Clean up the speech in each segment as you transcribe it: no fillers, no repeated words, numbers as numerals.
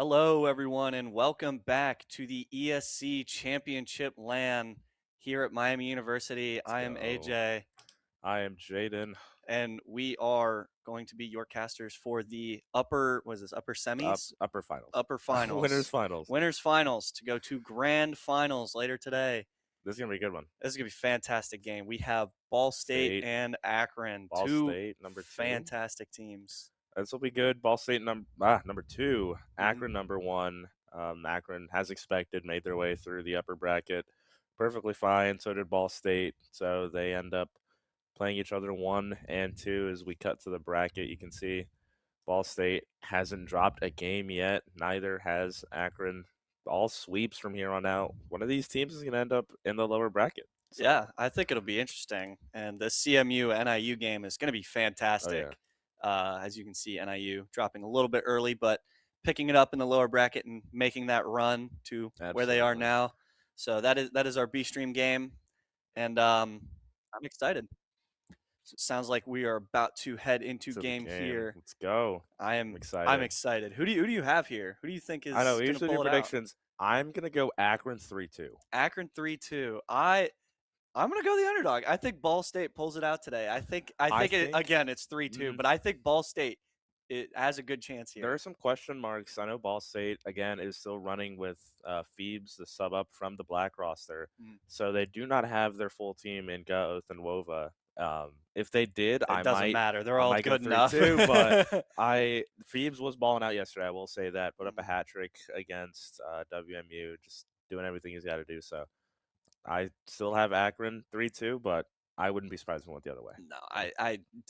Hello, everyone, and welcome back to the ESC Championship LAN here at Miami University. Let's I am go. AJ, I am Jaden. and we are going to be your casters for the upper semis? Upper finals. Upper Winners finals. finals. Winners finals to go to grand finals later today. This is gonna be a good one. This is going to be a fantastic game. We have Ball State State, and Akron, Ball two State, number 2. fantastic teams. This will be good. Ball State number 2. Akron number 1. Akron, as expected, made their way through the upper bracket perfectly fine. So did Ball State. So they end up playing each other 1 and 2. As we cut to the bracket, you can see Ball State hasn't dropped a game yet. Neither has Akron. All sweeps from here on out. One of these teams is going to end up in the lower bracket. So. Yeah, I think it'll be interesting. And the CMU NIU game is going to be fantastic. As you can see, NIU dropping a little bit early, but picking it up in the lower bracket and making that run to where they are now. So that is our B stream game, and I'm excited. So it sounds like we are about to head into game here. Let's go. I'm excited. I'm excited. Who do you have here? Who do you think is? I know. Gonna Usually pull do it out? predictions. I'm gonna go Akron 3-2. Akron 3-2. I'm gonna go the underdog. I think Ball State pulls it out today. I think again it's 3-2, but I think Ball State it has a good chance here. There are some question marks. I know Ball State again is still running with Phoebes, the sub up from the black roster, so they do not have their full team in Oath and Wova. If they did, it doesn't matter. They're all good enough. But Phoebes was balling out yesterday. I will say that. Put up a hat trick against WMU, just doing everything he's got to do. So I still have Akron 3-2, but I wouldn't be surprised if it went the other way. No,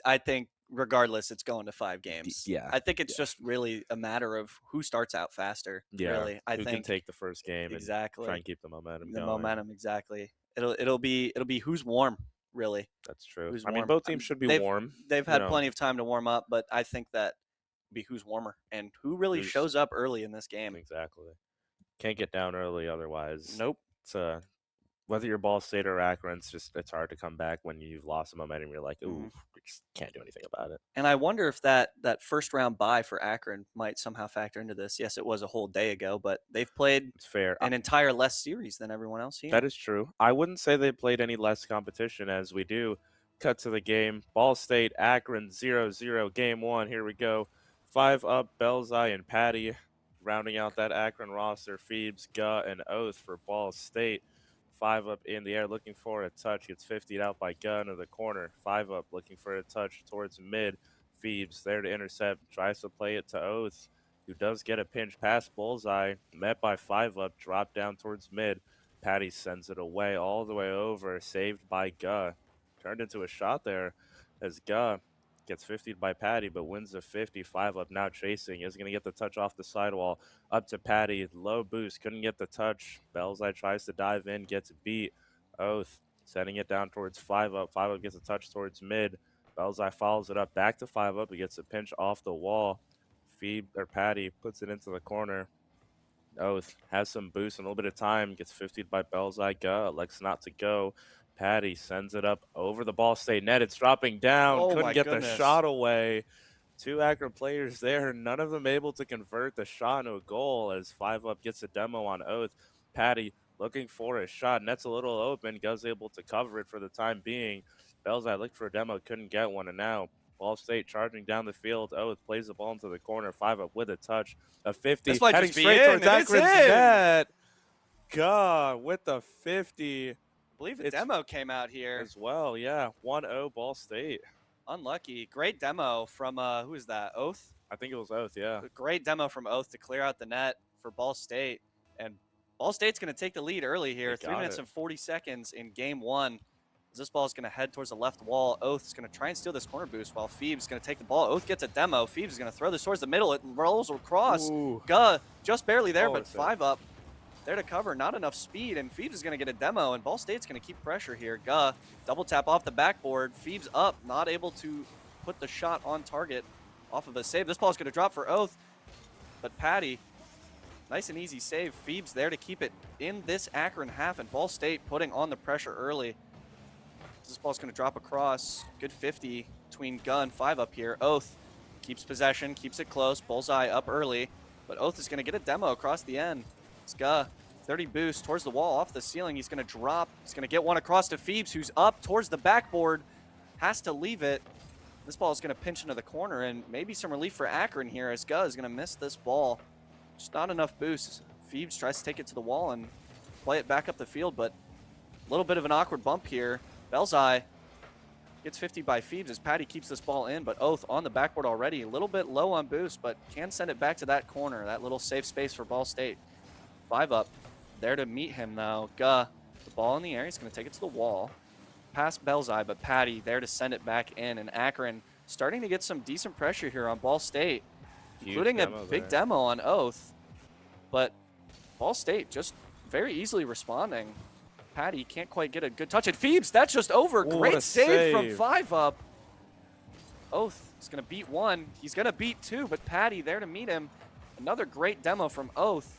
I think regardless, it's going to 5 games. Yeah, I think it's just really a matter of who starts out faster. Yeah, really, who can take the first game exactly and try and keep the momentum. The going. momentum, exactly. It'll be who's warm. Really, that's true. Who's I mean, warm. both teams should be warm. They've had plenty of time to warm up, but I think that be who's warmer and who really shows up early in this game. Exactly. Can't get down early otherwise. Nope. It's whether you're Ball State or Akron, it's hard to come back when you've lost the momentum. You're like, ooh, we just can't do anything about it. And I wonder if that first round bye for Akron might somehow factor into this. Yes, it was a whole day ago, but they've played an entire less series than everyone else here. That is true. I wouldn't say they played any less competition as we do. Cut to the game. Ball State, Akron 0-0. Game 1. Here we go. 5 up, Belzai and Patty. Rounding out that Akron roster, Phoebes, Guh, and Oath for Ball State. 5 up in the air, looking for a touch. Gets 50'd out by Guh into the corner. 5 up, looking for a touch towards mid. Phoebes there to intercept. Tries to play it to Oath, who does get a pinch past Bullseye. Met by 5 up, dropped down towards mid. Patty sends it away, all the way over. Saved by Guh. Turned into a shot there as Guh gets 50'd by Patty, but wins the 50. 5 up now chasing. Is going to get the touch off the sidewall. Up to Patty. Low boost. Couldn't get the touch. Belzai tries to dive in. Gets beat. Oath setting it down towards 5 up. 5 up gets a touch towards mid. Belzai follows it up. Back to 5 up. He gets a pinch off the wall. Patty puts it into the corner. Oath has some boost and a little bit of time. Gets 50'd by Belzai. Guh elects not to go. Patty sends it up over the Ball State net. It's dropping down. Couldn't get the shot away. 2 Akron players there. None of them able to convert the shot into a goal as 5 up gets a demo on Oath. Patty looking for a shot. Net's a little open. Guh's able to cover it for the time being. Belzai looked for a demo. Couldn't get one. And now Ball State charging down the field. Oath plays the ball into the corner. 5 up with a touch. A 50. This might heading just be straight towards Akron's net. Guh with the 50. I believe a demo came out here as well. Yeah, 1-0 Ball State. Unlucky. Great demo from who is that? Oath? I think it was Oath, yeah. Great demo from Oath to clear out the net for Ball State. And Ball State's going to take the lead early here. 3 minutes and 40 seconds in game 1. This ball is going to head towards the left wall. Oath is going to try and steal this corner boost while Phoebes is going to take the ball. Oath gets a demo. Phoebes is going to throw this towards the middle. It rolls across. Guh just barely there, but 5 up. There to cover, not enough speed, and Phoebes is going to get a demo, and Ball State's going to keep pressure here. Guh, double tap off the backboard. Phoebes up, not able to put the shot on target off of a save. This ball's going to drop for Oath, but Patty, nice and easy save. Phoebes there to keep it in this Akron half, and Ball State putting on the pressure early. This ball's going to drop across. Good 50 between Guh and 5 up here. Oath keeps possession, keeps it close. Bullseye up early. but Oath is going to get a demo across the end. Ska, 30 boost towards the wall, off the ceiling. He's going to drop. He's going to get one across to Phoebes, who's up towards the backboard. Has to leave it. This ball is going to pinch into the corner, and maybe some relief for Akron here, as Ska is going to miss this ball. Just not enough boost. Phoebes tries to take it to the wall and play it back up the field, but a little bit of an awkward bump here. Belzai gets 50 by Phoebes as Patty keeps this ball in, but Oath on the backboard already. A little bit low on boost, but can send it back to that corner, that little safe space for Ball State. 5 up. There to meet him, though. Guh, the ball in the air. He's going to take it to the wall. Past Belzai, but Patty there to send it back in. And Akron starting to get some decent pressure here on Ball State, including a big demo on Oath. But Ball State just very easily responding. Patty can't quite get a good touch. And Phoebes, that's just over. Great save from 5 up. Oath is going to beat 1. He's going to beat 2, but Patty there to meet him. Another great demo from Oath.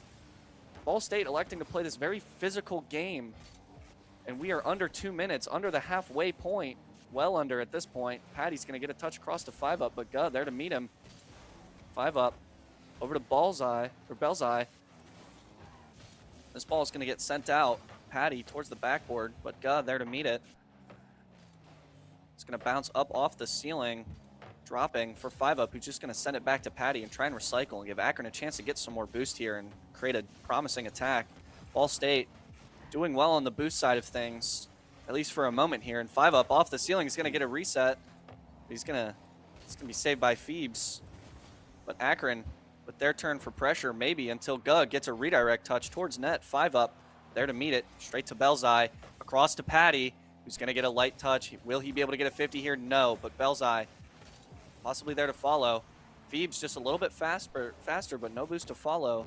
Ball State electing to play this very physical game. And we are under 2 minutes, under the halfway point. Well under at this point. Patty's going to get a touch across to 5 up, but Guh there to meet him. 5 up. Over to Belzai. This ball is going to get sent out. Patty towards the backboard, but Guh there to meet it. It's going to bounce up off the ceiling, dropping for 5 up, who's just going to send it back to Patty and try and recycle and give Akron a chance to get some more boost here and create a promising attack. Ball State doing well on the boost side of things, at least for a moment here. And 5 up off the ceiling is going to get a reset. It's going to be saved by Phoebes. But Akron, with their turn for pressure, maybe until Guh gets a redirect touch towards net. 5 up. There to meet it, straight to Belzai, across to Patty, who's going to get a light touch. Will he be able to get a 50 here? No, but Belzai possibly there to follow. Phoebes just a little bit faster, but no boost to follow.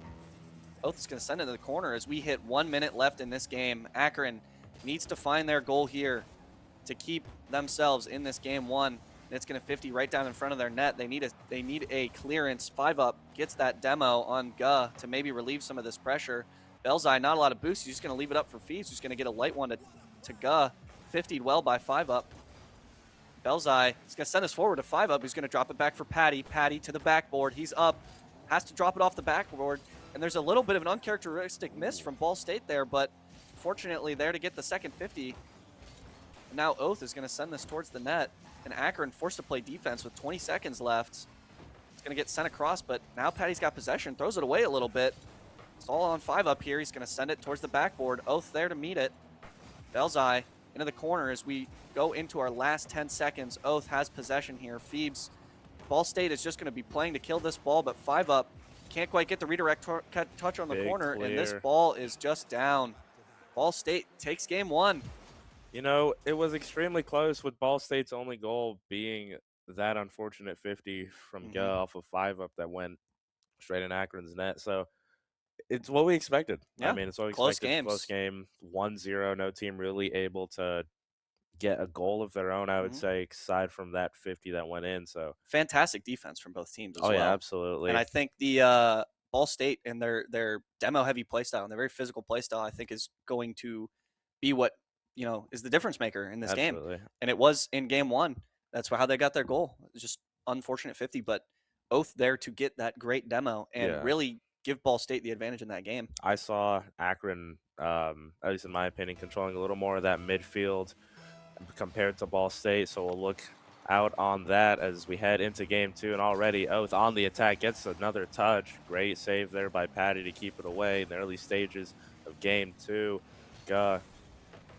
Oath is going to send it to the corner as we hit 1 minute left in this game. Akron needs to find their goal here to keep themselves in this game 1. And it's going to 50 right down in front of their net. They need a clearance. 5 up gets that demo on Guh to maybe relieve some of this pressure. Belzai, not a lot of boost. He's just going to leave it up for Phoebes, who's going to get a light one to Guh. 50'd well by 5 up. Belzai is going to send us forward to 5 up, who's going to drop it back for Patty. Patty to the backboard. He's up. Has to drop it off the backboard. And there's a little bit of an uncharacteristic miss from Ball State there, but fortunately there to get the second 50. And now Oath is going to send this towards the net. And Akron forced to play defense with 20 seconds left. It's going to get sent across, but now Patty's got possession. Throws it away a little bit. It's all on 5 up here. He's going to send it towards the backboard. Oath there to meet it. Belzai into the corner as we go into our last 10 seconds. Oath has possession here. Phoebes. Ball State is just going to be playing to kill this ball, but 5 up can't quite get the redirect touch on the corner, and this ball is just down. Ball State takes game 1. You know, it was extremely close, with Ball State's only goal being that unfortunate 50 from Guh off of 5 up that went straight in Akron's net. So it's what we expected. Yeah. I mean, it's what we Close expected. Close game, 1-0. No team really able to get a goal of their own, I would say, aside from that 50 that went in. So fantastic defense from both teams as well. Oh, yeah, absolutely. And I think the Ball State and their demo-heavy playstyle and their very physical playstyle, I think, is going to be what, you know, is the difference maker in this game. And it was in game 1. That's how they got their goal. It was just unfortunate 50, but Oath there to get that great demo and really give Ball State the advantage in that game. I saw Akron, at least in my opinion, controlling a little more of that midfield compared to Ball State, so we'll look out on that as we head into game 2. And already Oath on the attack gets another touch. Great save there by Patty to keep it away in the early stages of game 2. Guh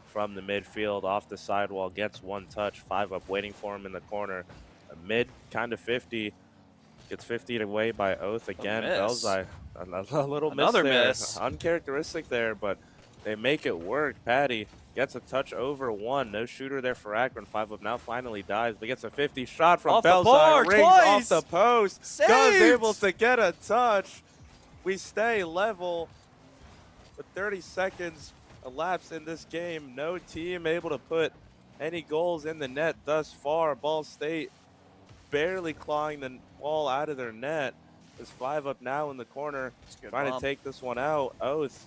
from the midfield off the sidewall gets 1 touch. 5 up waiting for him in the corner. A mid kind of 50. Gets 50'd away by Oath again. Belzai, a little miss. Uncharacteristic there, but they make it work. Patty gets a touch over 1. No shooter there for Akron. 5 up now finally dives, but gets a 50 shot from Belzai. Rings off the post. Guh's able to get a touch. We stay level with 30 seconds elapsed in this game. No team able to put any goals in the net thus far. Ball State barely clawing the ball out of their net. There's 5 up now in the corner, trying to take this one out. Oath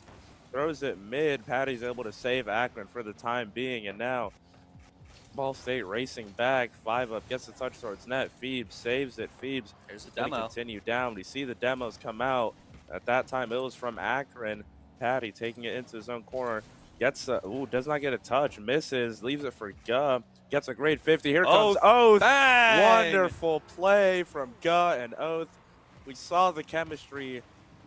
throws it mid. Patty's able to save Akron for the time being, and now Ball State racing back. 5 up gets the touch towards net. Phoebes saves it. Phoebes There's the demo. Continue down. We see the demos come out. At that time, it was from Akron. Patty taking it into his own corner. Gets does not get a touch. Misses. Leaves it for Guh. Gets a great 50. Here comes Oath. Bang! Wonderful play from Guh and Oath. We saw the chemistry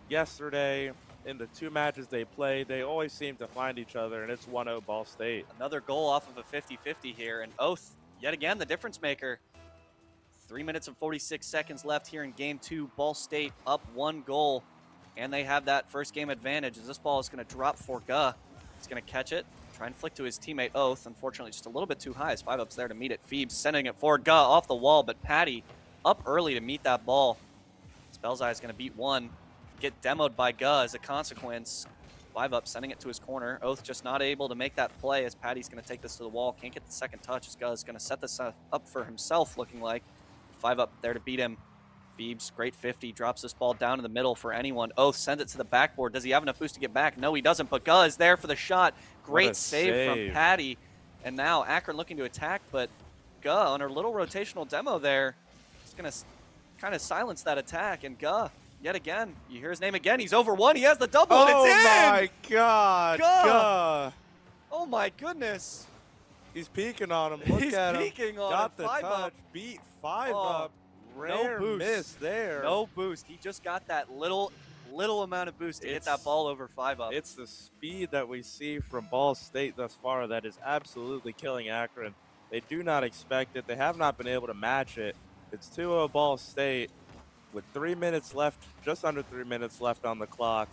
yesterday in the 2 matches they played. They always seem to find each other, and it's 1-0 Ball State. Another goal off of a 50-50 here, and Oath, yet again, the difference maker. 3 minutes and 46 seconds left here in game 2. Ball State up 1 goal, and they have that first game advantage as this ball is going to drop for Guh. He's going to catch it, try and flick to his teammate Oath. Unfortunately, just a little bit too high as 5-Up's there to meet it. Phoebes sending it forward. Guh off the wall, but Patty up early to meet that ball. Spellseye is going to beat one, get demoed by Guh as a consequence. 5-Up sending it to his corner. Oath just not able to make that play as Patty's going to take this to the wall. Can't get the second touch as Guh is going to set this up for himself, looking like. 5-Up there to beat him. Phoebes, great 50, drops this ball down in the middle for anyone. Oath sends it to the backboard. Does he have enough boost to get back? No, he doesn't, but Guh is there for the shot. Great save from Patty. And now Akron looking to attack, but Guh on her little rotational demo there is going to kind of silence that attack. And Guh, yet again, you hear his name again. He's over one. He has the double, and it's in! Oh, my God. Guh. Oh, my goodness. He's peeking on him. Look at him. He's peeking on Got him. the 5-Up. touch. Beat 5-Up. Rare no miss there. No boost. He just got that little amount of boost to hit that ball over 5-Up. It's the speed that we see from Ball State thus far that is absolutely killing Akron. They do not expect it. They have not been able to match it. It's 2-0 Ball State with 3 minutes left, just under 3 minutes left on the clock.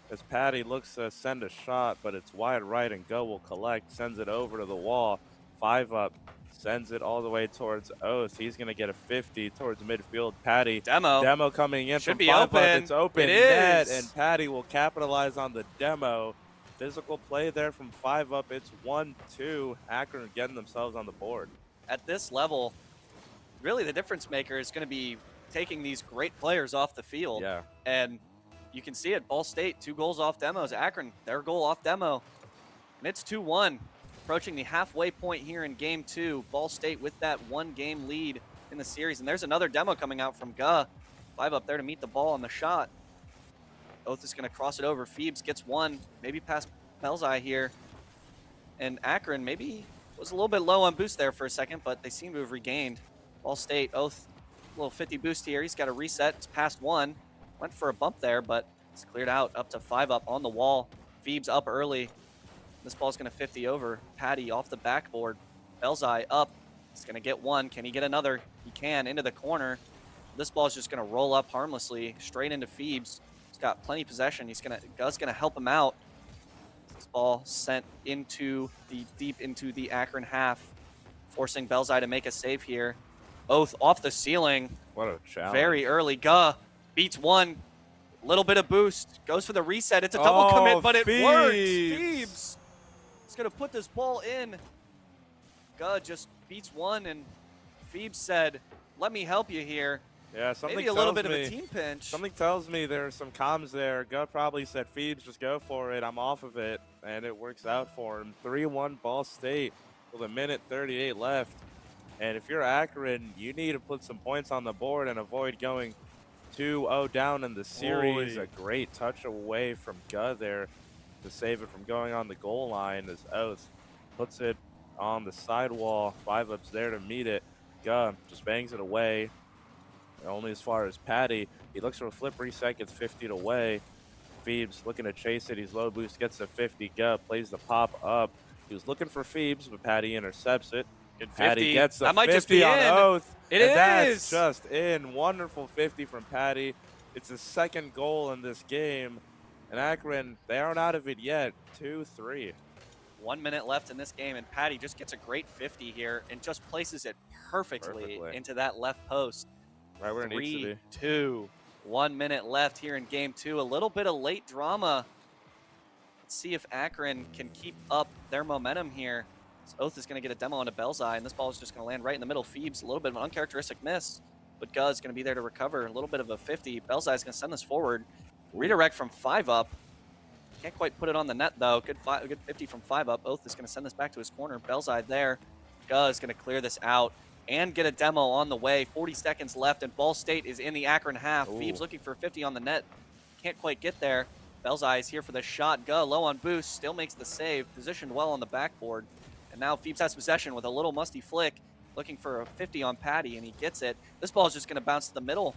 As Patty looks to send a shot, but it's wide right and Guh will collect, sends it over to the wall. 5-Up sends it all the way towards Oath. He's going to get a 50 towards midfield. Patty. Demo coming in should from be 5-Up. open. It's open net, and Patty will capitalize on the demo. Physical play there from 5-Up. It's 1-2. Akron getting themselves on the board. At this level, really the difference maker is going to be taking these great players off the field. Yeah. And you can see it. Ball State, 2 goals off demos. Akron, their goal off demo. And it's 2-1. Approaching the halfway point here in game 2. Ball State with that 1-game lead in the series. And there's another demo coming out from Guh. 5-Up there to meet the ball on the shot. Oath is going to cross it over. Phoebes gets one, maybe past Belzai here. And Akron maybe was a little bit low on boost there for a second, but they seem to have regained. Ball State, Oath, a little 50 boost here. He's got a reset. It's past one. Went for a bump there, but it's cleared out up to 5-Up on the wall. Phoebes up early. This ball's going to 50 over. Patty off the backboard. Belzai up. He's going to get one. Can he get another? He can. Into the corner. This ball's just going to roll up harmlessly straight into Phoebes. He's got plenty of possession. Guh's going to help him out. This ball sent deep into the Akron half, forcing Belzai to make a save here. Oath off the ceiling. What a challenge. Very early. Guh beats one. Little bit of boost. Goes for the reset. It's a double commit, but it works. Phoebes is going to put this ball in. Guh just beats one, and Phoebes said, let me help you here. Yeah, something maybe a little bit of a team pinch. Something tells me there's some comms there. Guh probably said, Phoebes, just go for it. I'm off of it. And it works out for him. 3-1 Ball State with 1:38 left. And if you're Akron, you need to put some points on the board and avoid going 2-0 down in the series. A great touch away from Guh there to save it from going on the goal line as Oath puts it on the sidewall. 5-Up's there to meet it. Guh just bangs it away. Only as far as Patty. He looks for a flip reset, gets 50'd away. Phoebes looking to chase it. He's low boost, gets the 50. Guh plays the pop up. He was looking for Phoebes, but Patty intercepts it. And Patty gets the 50 on Oath. It is. That's just in. Wonderful 50 from Patty. It's his second goal in this game. And Akron, they aren't out of it yet. 2-3. 1 minute left in this game, and Patty just gets a great 50 here and just places it perfectly. Into that left post. Right where it needs to be. 3-2. 1 minute left here in game 2. A little bit of late drama. Let's see if Akron can keep up their momentum here. Oath is going to get a demo onto Belzai, and this ball is just going to land right in the middle. Phoebes, a little bit of an uncharacteristic miss, but Guh is going to be there to recover. A little bit of a 50. Belzai is going to send this forward. Redirect from 5-Up. Can't quite put it on the net, though. Good 50 from 5-Up. Oath is going to send this back to his corner. Belzai there. Guh is going to clear this out and get a demo on the way. 40 seconds left, and Ball State is in the Akron half. Phoebes looking for 50 on the net. can't quite get there. Belzai is here for the shot. Go low on boost, still makes the save, positioned well on the backboard. And now Phoebes has possession with a little musty flick, looking for a 50 on Patty, and he gets it. This ball is just going to bounce to the middle.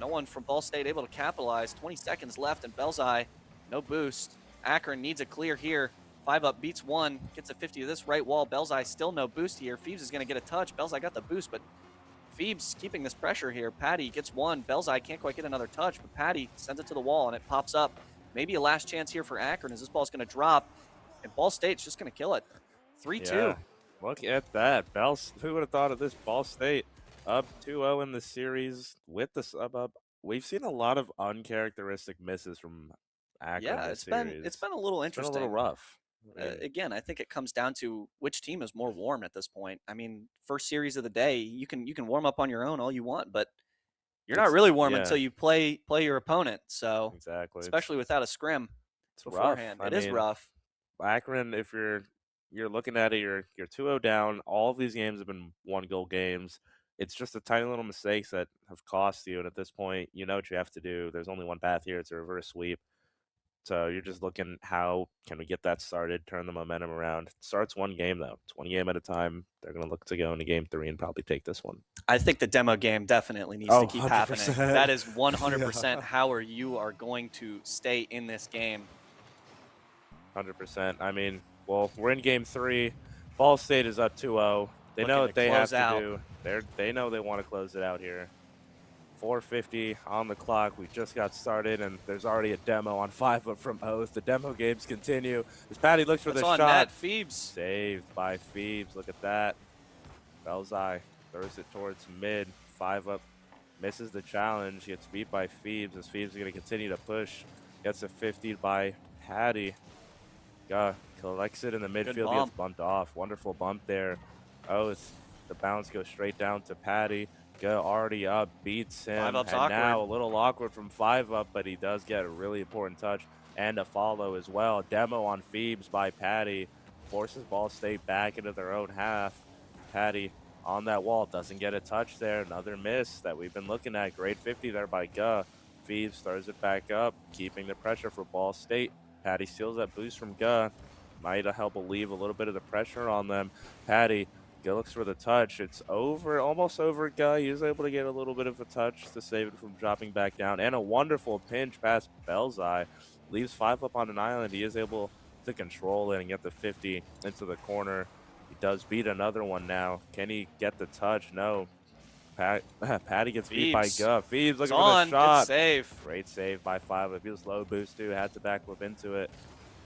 No one from Ball State able to capitalize. 20 seconds left, and Belzai, no boost. Akron needs a clear here. 5 up, beats 1, gets a 50 to this right wall. Belzai still no boost here. Phoebes is going to get a touch. Belzai got the boost, but Phoebes keeping this pressure here. Patty gets 1. Belzai can't quite get another touch, but Patty sends it to the wall, and it pops up. Maybe a last chance here for Akron as this ball's going to drop, and Ball State's just going to kill it. 3-2. Yeah, look at that. Who would have thought of this? Ball State up 2-0 in the series with the sub up. We've seen a lot of uncharacteristic misses from Akron Yeah, this series. it's been a little interesting. It's been a little rough. Again, I think it comes down to which team is more warm at this point. I mean, first series of the day, you can warm up on your own all you want, but you're not really warm until you play your opponent. So exactly, especially without a scrim beforehand, rough. It is rough. Akron, if you're looking at it, you're 2-0 down. All of these games have been 1-goal games. It's just the tiny little mistakes that have cost you, and at this point, you know what you have to do. There's only one path here. It's a reverse sweep. So you're just looking, how can we get that started, turn the momentum around. It starts one game, though. It's one game at a time. They're going to look to go into game 3 and probably take this one. I think the demo game definitely needs to keep 100%. happening. That is 100% how you are going to stay in this game. 100%. I mean, well, we're in game 3. Ball State is up 2-0. They know what they have to do. They know they want to close it out here. 4:50 on the clock. We just got started, and there's already a demo on 5 up from Oath. The demo games continue. As Patty looks for the shot. Net, Phoebes. Saved by Phoebes. Look at that. Belzai throws it towards mid. 5 up. Misses the challenge. Gets beat by Phoebes, as Phoebes is going to continue to push. Gets a 50 by Patty. Collects it in the midfield. Gets bumped off. Wonderful bump there. Oath. The bounce goes straight down to Patty. Already up, beats him. 5 up's and awkward. Now a little awkward from 5 up, but he does get a really important touch and a follow as well. Demo on Phoebes by Patty. Forces Ball State back into their own half. Patty on that wall. Doesn't get a touch there. Another miss that we've been looking at. Great 50 there by Guh. Phoebes throws it back up, keeping the pressure for Ball State. Patty steals that boost from Guh. Might help alleviate a little bit of the pressure on them. Patty looks for the touch. It's over, almost over. He is able to get a little bit of a touch to save it from dropping back down. And a wonderful pinch past Belzai. Leaves 5 up on an island. He is able to control it and get the 50 into the corner. He does beat another one now. Can he get the touch? No. Patty gets beat by Guh. Phoebes looking for the shot. Good save. Great save by 5 up. He was low boost too. Had to backflip into it.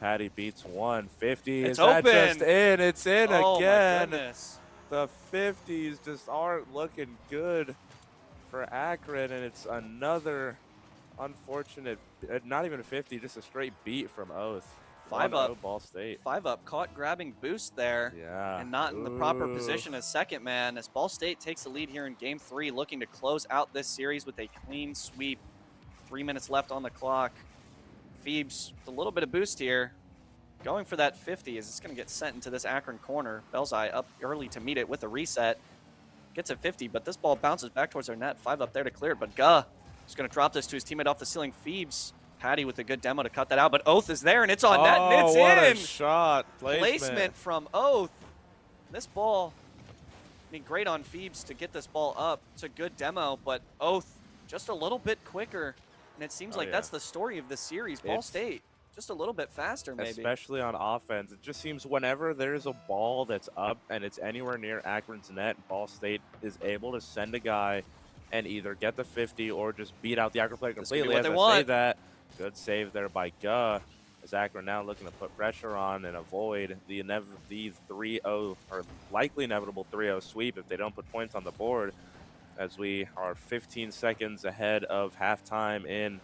Patty beats 150. It's open. That just in? It's in again. Oh my goodness. The 50s just aren't looking good for Akron, and it's another unfortunate, not even a 50, just a straight beat from Oath. 5 up. Ball State. 5 up, caught grabbing boost there. Yeah. And not in the proper position as second man, as Ball State takes the lead here in game 3, looking to close out this series with a clean sweep. 3 minutes left on the clock. Phoebes with a little bit of boost here. Going for that 50 as it's going to get sent into this Akron corner. Belzai up early to meet it with a reset. Gets a 50, but this ball bounces back towards their net. 5 up there to clear it, but Guh is going to drop this to his teammate off the ceiling. Phoebes, Patty with a good demo to cut that out, but Oath is there, and it's on net, and it's what in! A shot. Placement from Oath. This ball, I mean, great on Phoebes to get this ball up. It's a good demo, but Oath just a little bit quicker, and it seems like that's the story of this series. Ball State just a little bit faster, maybe. Especially on offense. It just seems whenever there's a ball that's up and it's anywhere near Akron's net, Ball State is able to send a guy and either get the 50 or just beat out the Akron player completely. As I say that, good save there by Guh. As Akron now looking to put pressure on and avoid the 3-0, or likely inevitable 3-0 sweep if they don't put points on the board, as we are 15 seconds ahead of halftime in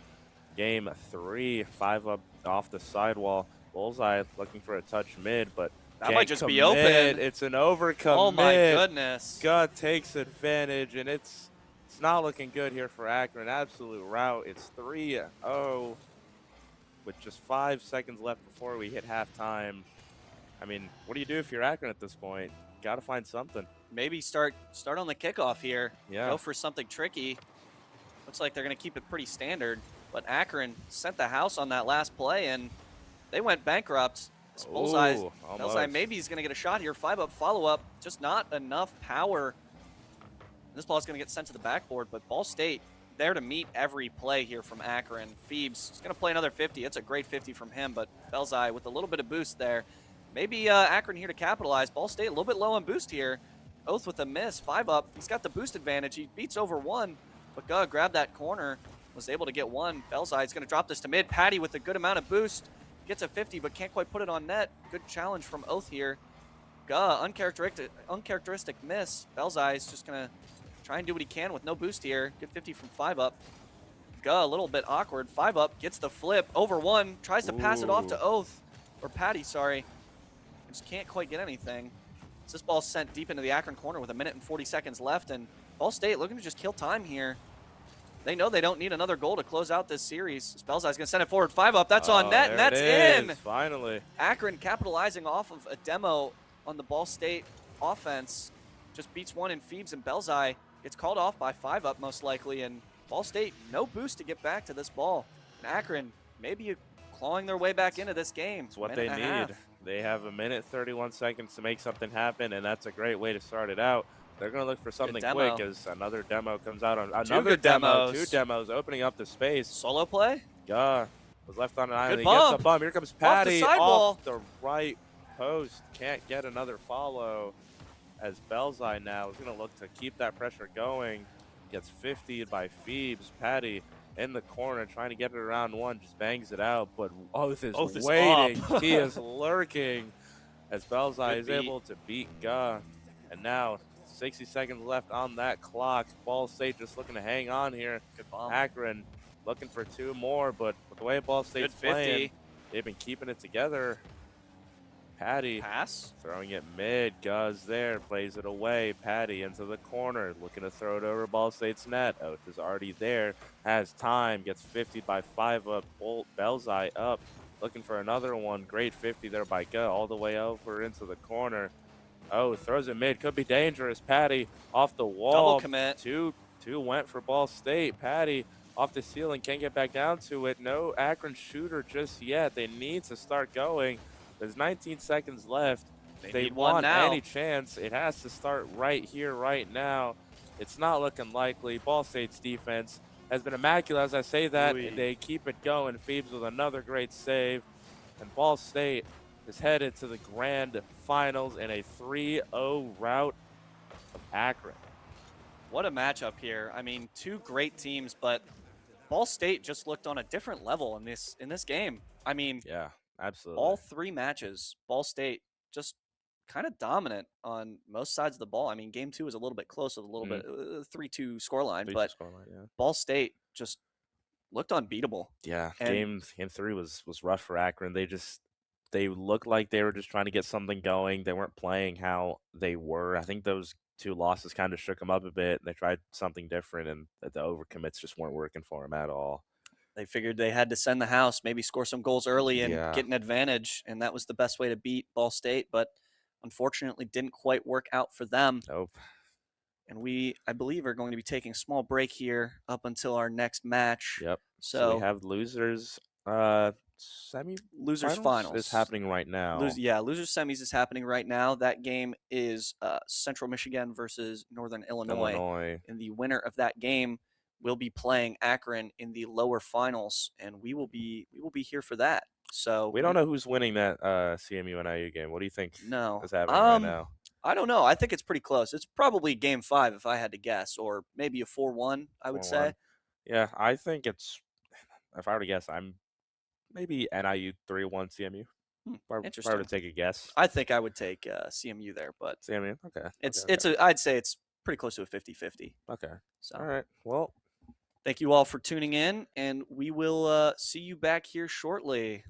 game 3. 5 up off the sidewall. Bullseye looking for a touch mid, but that might just be open. It's an overcommit. Oh my goodness. Guh takes advantage, and it's not looking good here for Akron. Absolute rout. It's 3-0 with just 5 seconds left before we hit halftime. I mean, what do you do if you're Akron at this point? Got to find something. Maybe start on the kickoff here. Yeah. Go for something tricky. Looks like they're going to keep it pretty standard, but Akron sent the house on that last play, and they went bankrupt. This Bullseye maybe he's going to get a shot here. 5-up follow-up, just not enough power. This ball is going to get sent to the backboard, but Ball State there to meet every play here from Akron. Phoebes is going to play another 50. It's a great 50 from him, but Belzai with a little bit of boost there. Maybe Akron here to capitalize. Ball State a little bit low on boost here. Oath with a miss. 5-up. He's got the boost advantage. He beats over 1, but grabbed that corner. Was able to get 1. Belzai is going to drop this to mid. Patty with a good amount of boost. Gets a 50, but can't quite put it on net. Good challenge from Oath here. Uncharacteristic miss. Belzai is just going to try and do what he can with no boost here. Good 50 from 5-up. A little bit awkward. 5-up gets the flip. Over 1. Tries to pass it off to Oath. Or Patty, sorry. Just can't quite get anything. So this ball's sent deep into the Akron corner with 1 minute and 40 seconds left. And Ball State looking to just kill time here. They know they don't need another goal to close out this series. Belzai's going to send it forward. 5-up. That's on net, and that's in. Finally. Akron capitalizing off of a demo on the Ball State offense. Just beats 1 in Phoebes, and Belzai gets called off by 5-up most likely. And Ball State, no boost to get back to this ball. And Akron maybe clawing their way back into this game. It's what they need. They have 1 minute 31 seconds to make something happen, and that's a great way to start it out. They're going to look for something quick as another demo comes out on another demo. 2 demos opening up the space. Solo play? Was left on an island. He gets a bump. Here comes Patty off the right post. Can't get another follow as Belzai now is going to look to keep that pressure going. Gets 50'd by Phoebes. Patty in the corner trying to get it around 1. Just bangs it out, but Oath is waiting. He is lurking as Belzai is able to beat Ga. And now 60 seconds left on that clock. Ball State just looking to hang on here. Good bomb. Akron looking for 2 more, but with the way Ball State's playing, they've been keeping it together. Patty throwing it mid. Guz there, plays it away. Patty into the corner, looking to throw it over Ball State's net. Oath is already there, has time, gets 50 by 5-up. Belzai up, looking for another one. Great 50 there by Guz, all the way over into the corner. Oh, throws it mid. Could be dangerous. Patty off the wall. Double commit. Two went for Ball State. Patty off the ceiling. Can't get back down to it. No Akron shooter just yet. They need to start going. There's 19 seconds left. If they want any chance, it has to start right here, right now. It's not looking likely. Ball State's defense has been immaculate as I say that. They keep it going. Phoebes with another great save. And Ball State is headed to the grand finals in a 3-0 rout of Akron. What a matchup here. I mean, 2 great teams, but Ball State just looked on a different level in this game. I mean, yeah, absolutely. All 3 matches, Ball State just kind of dominant on most sides of the ball. I mean, game 2 was a little bit close with a little bit 3-2 scoreline, but Ball State just looked unbeatable. Yeah, game 3 was rough for Akron. They looked like they were just trying to get something going. They weren't playing how they were. I think those 2 losses kind of shook them up a bit. They tried something different, and the overcommits just weren't working for them at all. They figured they had to send the house, maybe score some goals early and get an advantage, and that was the best way to beat Ball State, but unfortunately didn't quite work out for them. Nope. And we, I believe, are going to be taking a small break here up until our next match. Yep. So we have losers losers finals is happening right now. Losers semis is happening right now. That game is Central Michigan versus Northern Illinois. And the winner of that game will be playing Akron in the lower finals, and we will be here for that. So we don't know who's winning that CMU and IU game. What do you think is happening right now? I don't know. I think it's pretty close. It's probably game 5 if I had to guess, or maybe a 4-1, I would say. Yeah, I think it's, if I were to guess, I'm maybe NIU 3-1 CMU. Interesting. If I were to take a guess. I think I would take CMU there, but CMU, okay. I'd say it's pretty close to a 50-50. Okay. So, all right. Well, thank you all for tuning in, and we will see you back here shortly.